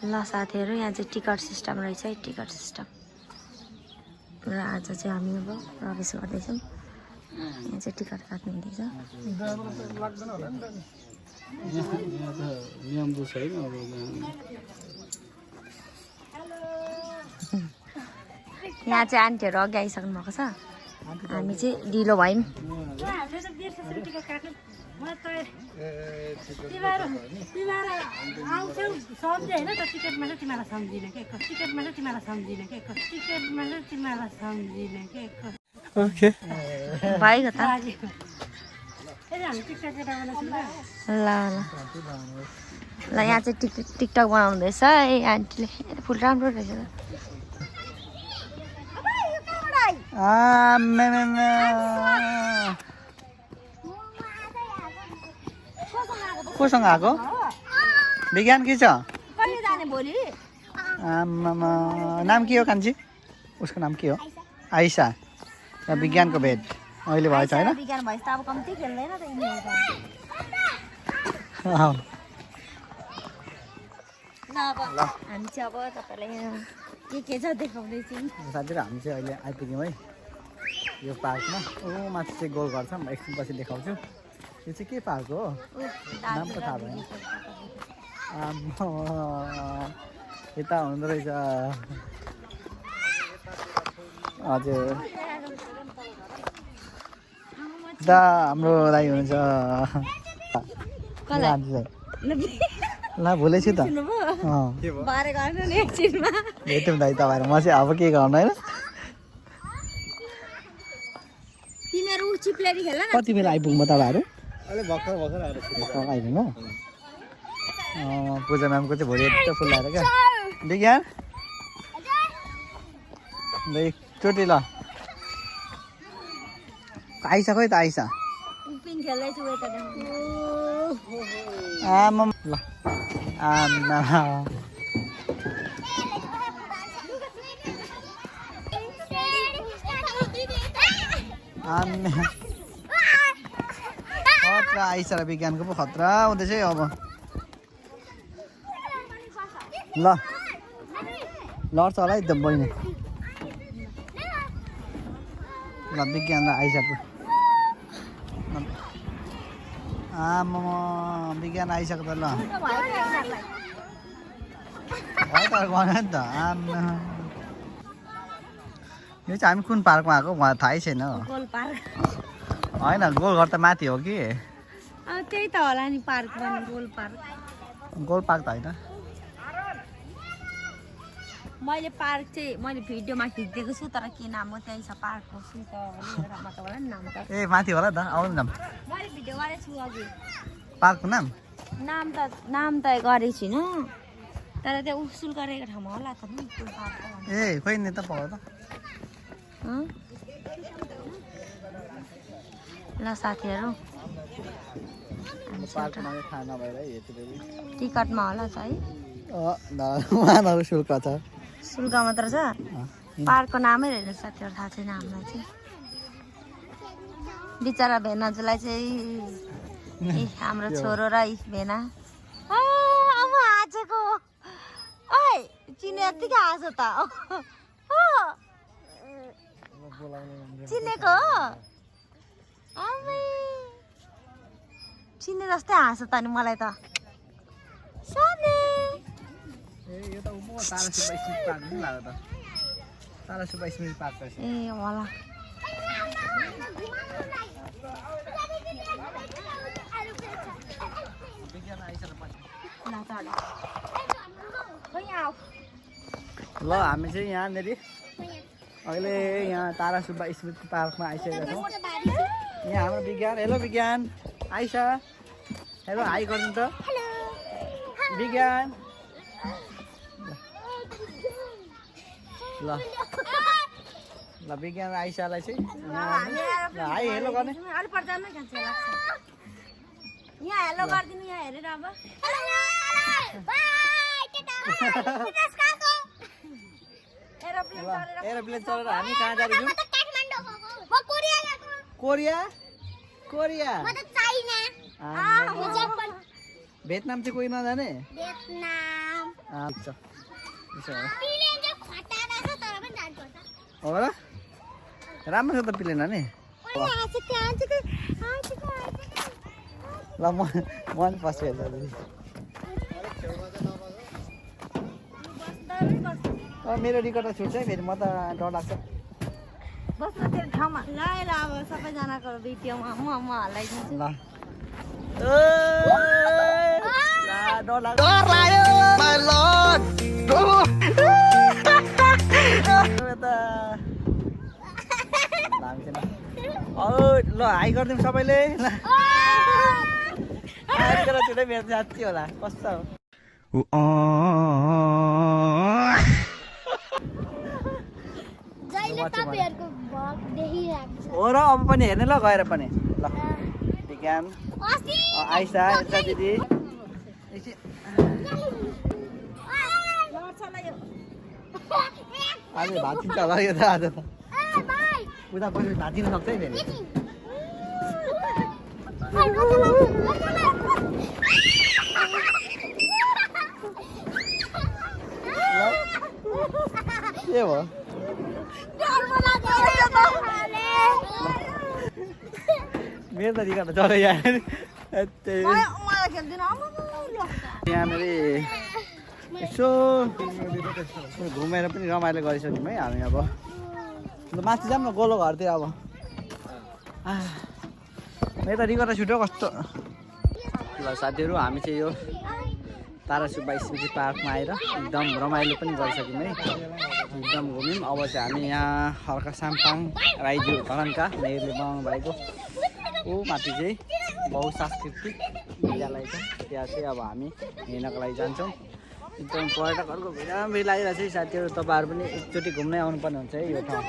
ल साथीहरू यहाँ चाहिँ टिकट सिस्टम रहेछ है टिकट सिस्टम र आज चाहिँ हामी अब प्रवेश गर्दैछौँ यहाँ चाहिँ टिकट काट्नु हुँदैछ यहाँ चाहिँ आन्टीहरू अघि आइसक्नु भएको छ हामी चाहिँ ढिलो भयौँ भएको त ल ल यहाँ चाहिँ टिकटक बनाउँदैछ है आन्टीले फुल राम्रो रहेछ कोसँग आएको विज्ञान के छ नाम के हो कान्छी उसको नाम के हो आइसा विज्ञानको भेट अहिले भएछ होइन विज्ञान भएछ त अब कम्ती खेल्दैन त हामी चाहिँ अब तपाईँलाई के छ देखाउँदैछौँ साथीहरू हामी चाहिँ अहिले आइपुग्यौँ है यो पार्कमा माथि चाहिँ गोल गर्छ म एकछिन पछि देखाउँछु यो चाहिँ के पार्क हो नाम त थाहा भएन यता हुँदो रहेछ हजुर यता हाम्रो दाइ हुनुहुन्छ ल भुलेछु त भेट्यौँ दाइ तपाईँहरू म चाहिँ अब के गर्नु होइन कति बेला आइपुग्नु तपाईँहरू आइपुग्नु पूजा म्यामको चाहिँ भोलि यस्तो फुल लगाएर क्या विज्ञान एकचोटि ल आइसा खै त आइसा आमा ल आमा खतरा आइसा र विज्ञानको पो खतरा हुँदैछ है अब ल लड्छ होला है त बहिनी ल विज्ञान र आइसक्यो आमा विज्ञान आइसक्यो त ल भयो त गन नि त आमा यो चाहिँ हामी कुन पार्कमा आएको मलाई थाहै छैन होइन गोलघर त माथि हो कि त्यही त होला नि पार्क गोल पार्क त होइन मैले पार्क चाहिँ मैले भिडियोमा खिचिदिएको छु तर के नाम हो त्यही छ पार्कको होला नि नाम त ए माथि होला त आउनु नाम मैले भिडियो गरेको छु अघि पार्कको नाम नाम त गरेको छुइनँ तर त्यो उसुल गरेको ठाउँमा होला त नि ए खोइ नि त पाउ त ल साथीहरू टिकटमा होला त है शुल्क छ शुल्क मात्र छ पार्कको नामै हेर्नु साथीहरू थाहा छैन हामीलाई चाहिँ बिचरा भेनाजुलाई चाहिँ हाम्रो छोरो र भेना अब हाँसेको ओइ चिने यत्तिकै हाँसो त चिनेको हो चिने जस्तै हाँसो त नि मलाई त साने ए होला ल हामी चाहिँ यहाँनिर अहिले यहाँ तारा सुब्बा स्मृति पार्कमा आइसकेका छौँ यहाँ हाम्रो विज्ञान हेलो विज्ञान आइसा हेलो हाई गर्नु त विज्ञान ल ल विज्ञान आइसालाई चाहिँ हाई हेलो गर्ने यहाँ हेलो गरिदिनु यहाँ हेरेर अब एरोप्लेन चढेर हामी कहाँ जाँदैछौँ कोरिया कोरिया भियतनाम चाहिँ कोही नजाने अच्छा त्यसो हो पिलेन चाहिँ खटारा छ तर पनि जान्छ हो र राम्रो छ त पिलेन नि ल मन फर्स्ट हेर्छ मेरो रिकर्ड त छुट्छ है फेरि म त डर लाग्छ बस्नु त्यो ठाउँमा ल अब सबैजनाको भिडियोमा म हल्लाइदिन्छु ल डर लाग्यो माय लर्ड ल हाई गरिदिउँ सबैले ल छुट्टै मेरो साँच्ची होला कस्तो जहिले तपाईहरुको भग देखिरहेको छ हो र अब पनि हेर्ने ल गएर पनि ल विज्ञान अस्ति आइसा यता दिदी आज भात चिन्छ होला यो त आज उता पछि भात दिन सक्छ है फेरि के भयो मेरो त रिकर्ड चल्यो यहाँ यहाँनिर यसो घुमेर पनि रमाइलो गरिसक्यौँ है हामी अब ल माथि जाऊँ न गोलो घरतिर अब मेरो त रिकर्ड छुट्यो कस्तो ल साथीहरू हामी चाहिँ यो तारा सुब्बा स्मृति पार्कमा आएर एकदम रमाइलो पनि गरिसक्यौँ है एकदम घुम्यौँ अब चाहिँ हामी यहाँ हर्का साम्पाङ राईज्यू धरानका नेहरूले बनाउनु भएको ऊ माथि चाहिँ बहुसांस्कृतिक विद्यालय छ त्यहाँ चाहिँ अब हामी हेर्नको लागि जान्छौँ एकदम पर्यटकहरूको भिड लागिरहेको छ है साथीहरू तपाईँहरू पनि एकचोटि घुम्नै आउनुपर्ने हुन्छ है यो ठाउँ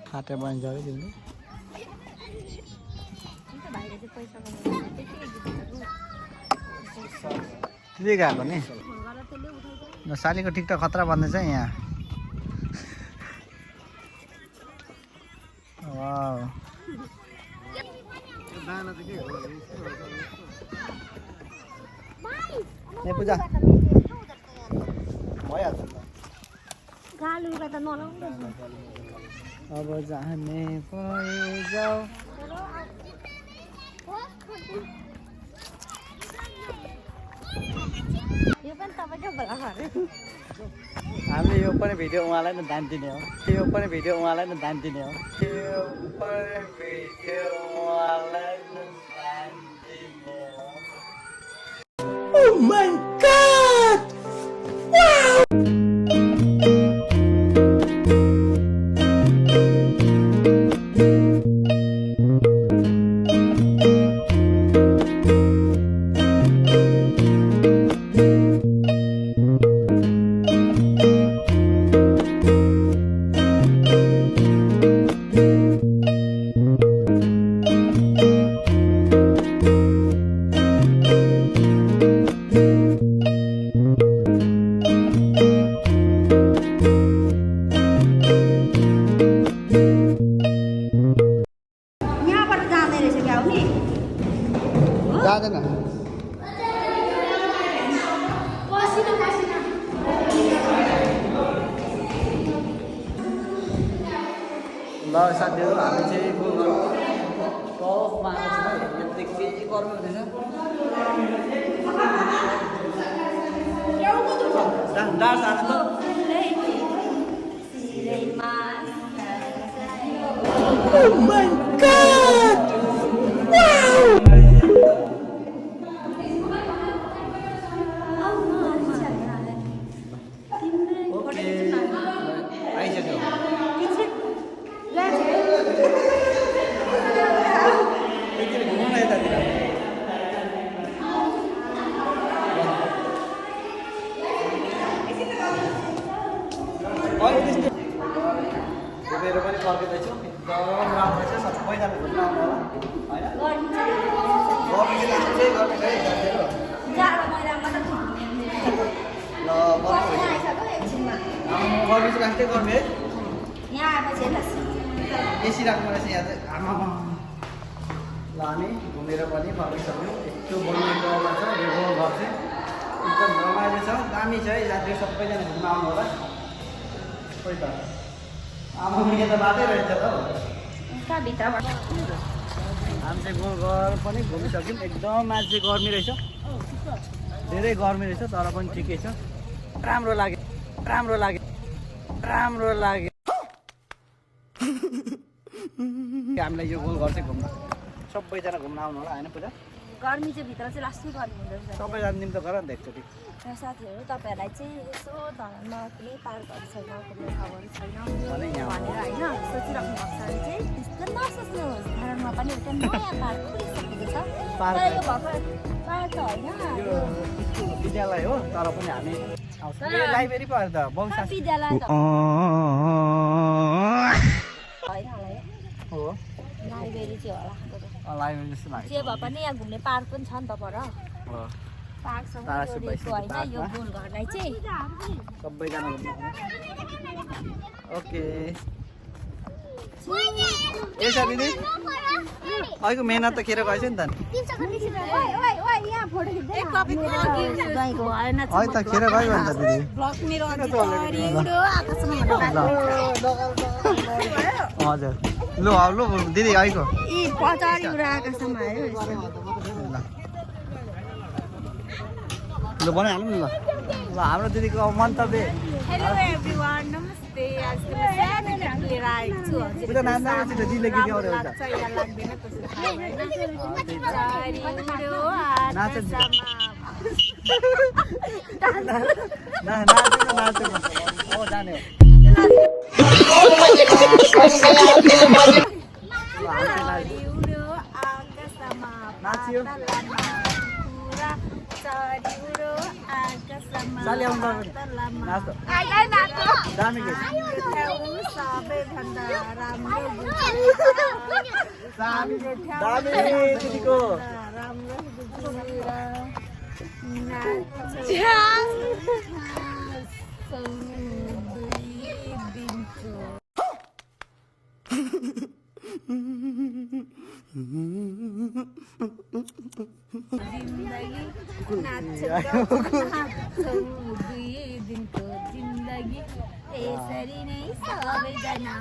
खाटे बनिन्छ है तिमीले त्यही गएको नि सालीको टिकटक खतरा बन्दैछ यहाँ वाउ पूजा भइहाल्छ अब जाने जाऊ हामीले यो पनि भिडियो उहाँलाई नै दान दिने हो यो पनि भिडियो उहाँलाई नै दान दिने हो Oh my God! Wow! जाँदैन ल साथीहरू हामी चाहिँ टपमा आएको छौँ है के गर्नु हुँदैछ डान्स हाल्नु त Oh my God! Wow! मेरो पनि फर्किँदैछु एकदम राम्रो छ सबैजना घुम्न आउनु होला होइन गर्मी चाहिँ लाग्छ गर्मी है ल गर्मी चाहिँ लाग्छ गर्मी है एसी राख्नु रहेछ यहाँ चाहिँ आमा ल हामी घुमेर पनि फर्किसक्यौँ। यस्तो बन्ने ठाउँमा छ यो गाउँघर चाहिँ एकदम रमाइलो छ, दामी छ है। जाति सबैजना घुम्न आउनु होला। खोइ त आमा यहाँ त बाटै रहेछ त हौ। कहाँ भित्रबाट हामी चाहिँ गाउँघर पनि घुमिसक्यौँ। एकदम मान्छे गर्मी रहेछ, धेरै गर्मी रहेछ, तर पनि ठिकै छ। राम्रो लाग्यो, राम्रो लाग्यो, राम्रो लाग्यो हामीलाई यो गाउँघर चाहिँ घुम्न। सबैजना घुम्न आउनु होला होइन पूजा? गर्मी चाहिँ भित्र चाहिँ लास्टै गर्मी हुँदो रहेछ। सबैजना निम्तो गर नि त एकचोटि। र साथीहरू तपाईँहरूलाई चाहिँ यसो धरानमा कुनै पार्कहरू छैन, कुनै ठाउँहरू छैन भने यहाँ भनेर होइन सोचिराख्नु भएको छ भने चाहिँ त्यस्तो नसोच्नुहोस्। धरानमा पनि एउटा नयाँ पार्क खुलिसकेको छ। पार्क तर यो भर्खर पार्क त होइन, यो स्कुल विद्यालय हो, तर पनि हामी आउँछौँ। यो लाइब्रेरी पो त बहुशास्त्री विद्यालय त होइन होला है, हो। लाइब्रेरी चाहिँ होला। लाइब्रेरी जस्तो लाग्छ। जे भए पनि यहाँ घुम्ने पार्क पनि छ नि त पर। हो, पार्कसँग तारा जोडिएको होइन यो गोलघरलाई चाहिँ। सबैजना घुम्न आउनु। ओके यसो दिदी अहिलेको मेहनत त खेर गएछ नि त। अहिले त खेर गयो नि त दिदी। हजुर लु लु दिदी अहिलेको लु बनाइहाल्नु नि ल। ल हाम्रो दिदीको मन्तव्य। हेलो एभ्रिवान, नमस्ते। आज त म सानो गीत लिएर आएको छु। हजुर पूजा नाच्न आउँछ त दिदीले गीत गाउँदै हुन्छ। लाग्छ या लाग्दैन कसरी थाहा भएन। नाच आकाशमा नाच्नु हो जाने हो। चढिउड्यो आकाशमा नाच्यो। पातलमा कुरा, चढिउड्यो आकाशमा चाली आउनु पर्यो। पातलमा। नाच त। आइलाई नाच्नु। दामी गीत। यो ठाउँ सबैभन्दा राम्रो दामी दिदीको। राम्रो दिनको जिन्दगी यसरी नै सबैजना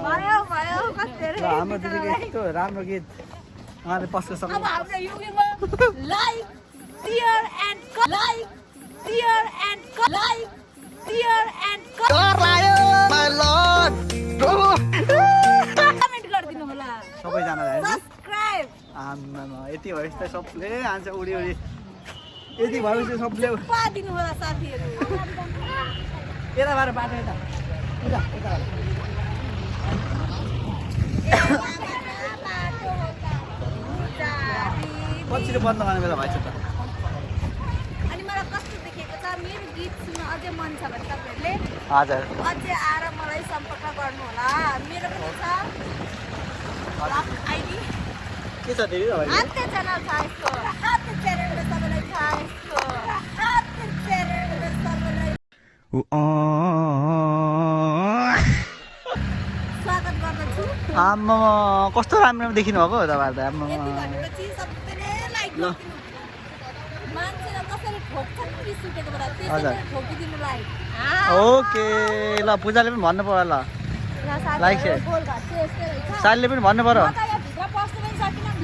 भयो भयो ल हाम्रो दिदीको यस्तो राम्रो गीत उहाँले पस्न सक्नु। हाम्रो युट्युबमा like share and like share and like share and comment गरिदिनु होला। सबैजनालाई होइन? सब्स्क्राइब आम्मामा यति भएपछि त सबले आन्छ उडी उडी। यति भएपछि सबले पादिनु होला साथीहरू। यता भएर बाटो यता यता यता पछि बन्द गर्ने बेला भएछ त। अनि मलाई कस्तो देखेको छ, मेरो गीत सुन्न अझै मन छ भने तपाईँहरूले हजुर अझै आएर मलाई सम्पर्क गर्नु होला। मेरो पनि छ आइडी, के छ दिदी तपाईँले? हाते च्यानल छ यसको, हाते च्यानलबाट सबैलाई थाहा यसको, हाते च्यानलबाट सबैलाई स्वागत गर्दछु। आम्मामा कस्तो राम्रो देखिनु भएको हो तपाईँहरू त। यति आम्मामा भनेपछि सबैले लाइक ल। गरिदिनु। मान्छेलाई कसरी ठोक्छन् नि रिस उठेको बेला, हजुर। त्यसरी ठोकिदिनु लाइक। ओके ल पूजाले पनि भन्नु पर्यो ल। Like share. साइलले पनि भन्नु पर्यो।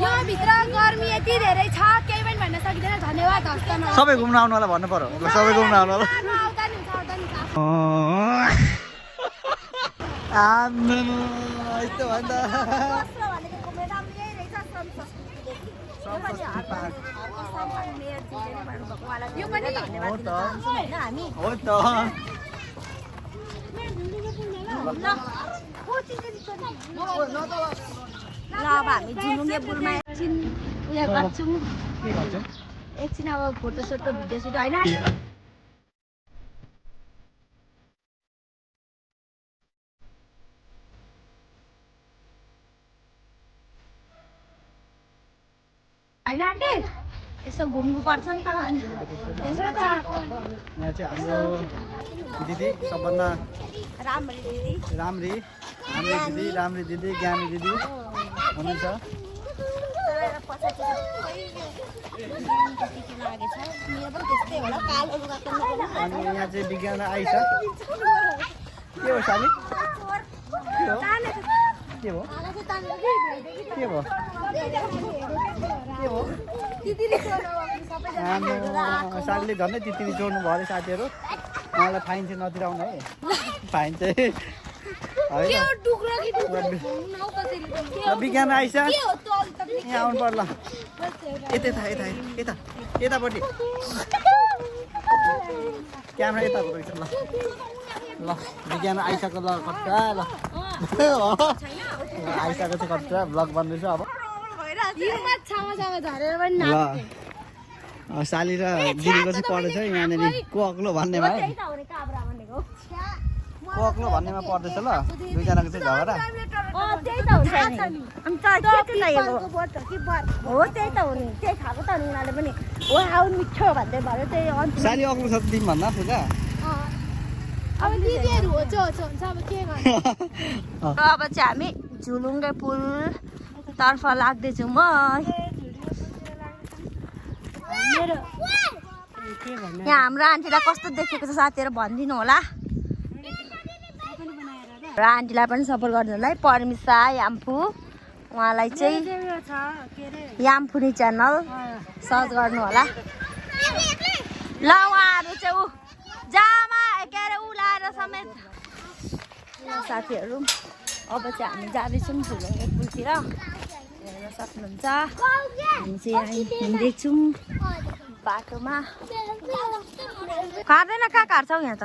यो भित्र गर्मी यति धेरै छ केही पनि भन्न सकिँदैन। धन्यवाद हस्त न सबै घुम्न आउनु होला भन्नु पर्यो। ल सबै घुम्न आउनु होला। आउँदा नि आम्मामा यस्तो भन्दा यो पनि धन्यवाद दिन चाहन्छौँ होइन हामी। हो त। ल अब हामी झुलुङ्गे पुलमा एकछिन उयो गर्छौँ। के भन्छ? एकछिन अब फोटो सोटो भिडियो सुट होइन। होइन आन्टी यसो घुम्नु पर्छ नि त यहाँ चाहिँ हाम्रो दिदी सबभन्दा राम्ररी दिदी राम्री दिदी ज्ञानी दिदी हुनुहुन्छ। अनि यहाँ चाहिँ विज्ञान आइछ। के हो साली? के हो? सालीले झन्डै तितिरी चोर्नु भयो अरे साथीहरू। उहाँलाई फाइन चाहिँ नतिराउनु है। फाइन चाहिँ विज्ञान आइछ। यहाँ आउनु पर्ला। यतापट्टि क्यामेरा यता रहेछ। ल ल विज्ञान आइसक्यो। ल कट्टा ल आइसकेको छ कट्टा ब्लग बन्दैछ अब। ल साली र दिदीको चाहिँ पढ्दैछ यहाँनिर को अग्लो भन्नेमा है। को अग्लो भन्नेमा पढ्दैछ। ल दुईजनाको चाहिँ झगडा। साली अग्लो छ तिमी भन्दा पूजा। अब दिदीहरू हो हुन्छ अब के गर्ने। अब चाहिँ हामी झुलुङ्गे पुल तर्फ लाग्दैछौँ। म यहाँ हाम्रो आन्टीलाई कस्तो देखेको छ साथीहरू भनिदिनु होला। र आन्टीलाई पनि सपोर्ट गरिदिनु होला है। परमिसा याम्फू उहाँलाई चाहिँ याम्फुनी च्यानल सर्च गर्नु होला। ल उहाँहरू चाहिँ ऊ जामा के अरे उलाएर समेत साथीहरू अब चाहिँ हामी जाँदैछौँ झुलुङ्गे पुलतिर। हेर्न सक्नुहुन्छ हामी चाहिँ यहाँ हिँड्दैछौँ बाटोमा। खाँदैन कहाँ काट्छौँ यहाँ त।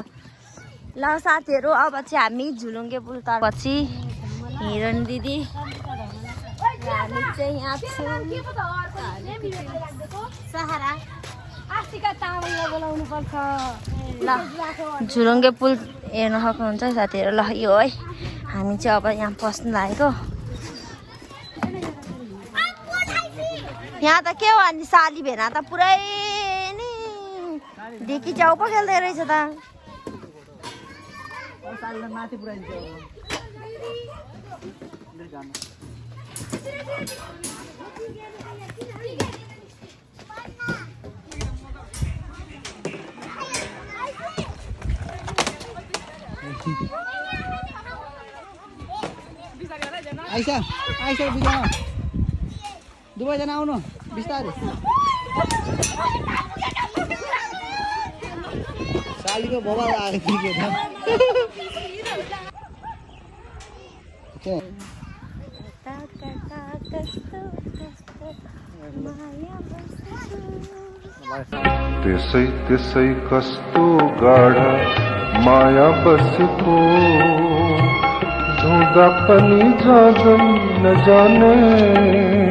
ल साथीहरू अब चाहिँ हामी झुलुङ्गे पुल पछि हिरण दिदी हामी चाहिँ यहाँ छौँ। ल झुलुङ्गे पुल हेर्न सक्नुहुन्छ साथीहरू। ल यो है हामी चाहिँ अब यहाँ पस्नु लागेको। यहाँ त के हो अनि साली भेना त पुरै नि ढिकी च्याउ पो खेल्दै रहेछ त। माथि पुऱ्याइन्छ। आइसा बिजना दुवैजना आउनु बिस्तारै। सालीको बबाल आएको त्यसै त्यसै कस्तो गाढा माया बसेको धुँदा पनि जाँदैन नजाने।